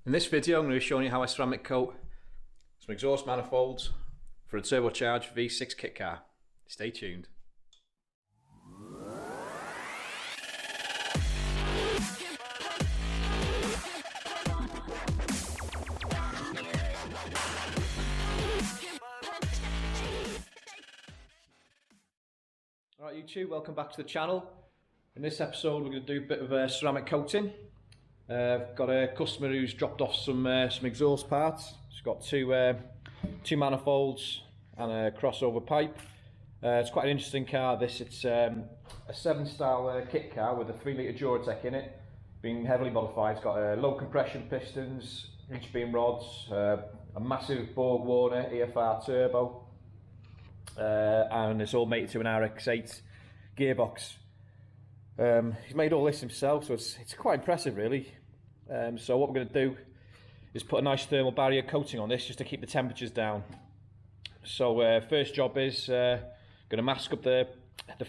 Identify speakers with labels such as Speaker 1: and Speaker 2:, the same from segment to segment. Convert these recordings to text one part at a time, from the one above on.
Speaker 1: In this video I'm going to be showing you how I ceramic coat some exhaust manifolds for a turbocharged V6 kit car. Stay tuned. Alright YouTube, welcome back to the channel. In this episode we're going to do a bit of ceramic coating. I've got a customer who's dropped off some exhaust parts. She's got two manifolds and a crossover pipe. It's quite an interesting car this. It's a 7-style kit car with a 3-litre Duratec in it, being heavily modified. It's got low compression pistons, reach beam rods, a massive Borg Warner EFR turbo, and it's all mated to an RX-8 gearbox. He's made all this himself, so it's quite impressive really. So what we're going to do is put a nice thermal barrier coating on this just to keep the temperatures down. So first job is going to mask up the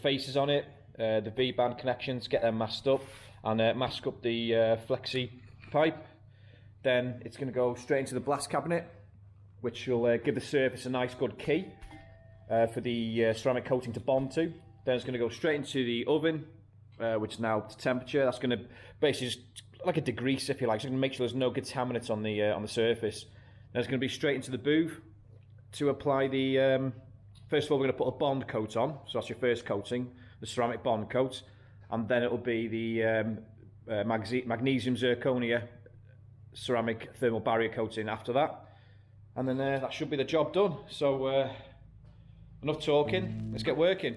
Speaker 1: faces on it, the V-band connections, get them masked up, and mask up the flexi pipe. Then it's going to go straight into the blast cabinet, which will give the surface a nice good key for the ceramic coating to bond to. Then it's going to go straight into the oven, which is now to temperature. That's going to basically just like a degrease, if you like. So going to make sure there's no contaminants on the surface. Then it's going to be straight into the booth to apply the. First of all, we're going to put a bond coat on. So that's your first coating, the ceramic bond coat, and then it will be the magnesium zirconia ceramic thermal barrier coating after that, and then that should be the job done. So enough talking. Let's get working.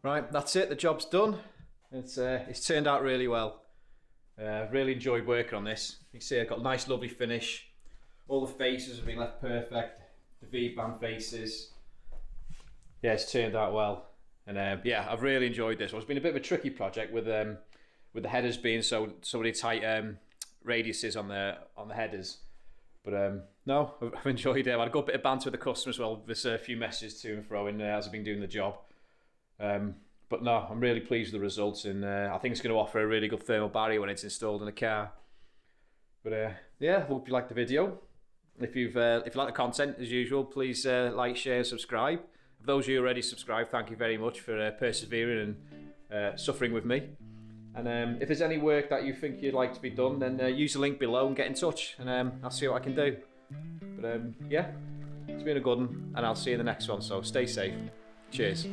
Speaker 1: Right, that's it, the job's done. It's turned out really well. I've really enjoyed working on this. You can see I've got a nice lovely finish. All the faces have been left perfect. The V-band faces. Yeah, it's turned out well. And yeah, I've really enjoyed this. It's been a bit of a tricky project with the headers being so many tight radiuses on the headers. But no, I've enjoyed it. I had a good bit of banter with the customer as well. There's a few messages to and fro as I've been doing the job. But no, I'm really pleased with the results, and I think it's going to offer a really good thermal barrier when it's installed in the car. But yeah, hope you liked the video. If you like the content, as usual, please like, share, subscribe. For those of you who already subscribed, thank you very much for persevering and suffering with me. And if there's any work that you think you'd like to be done, then use the link below and get in touch, and I'll see what I can do. But yeah, it's been a good one, and I'll see you in the next one, so stay safe. Cheers.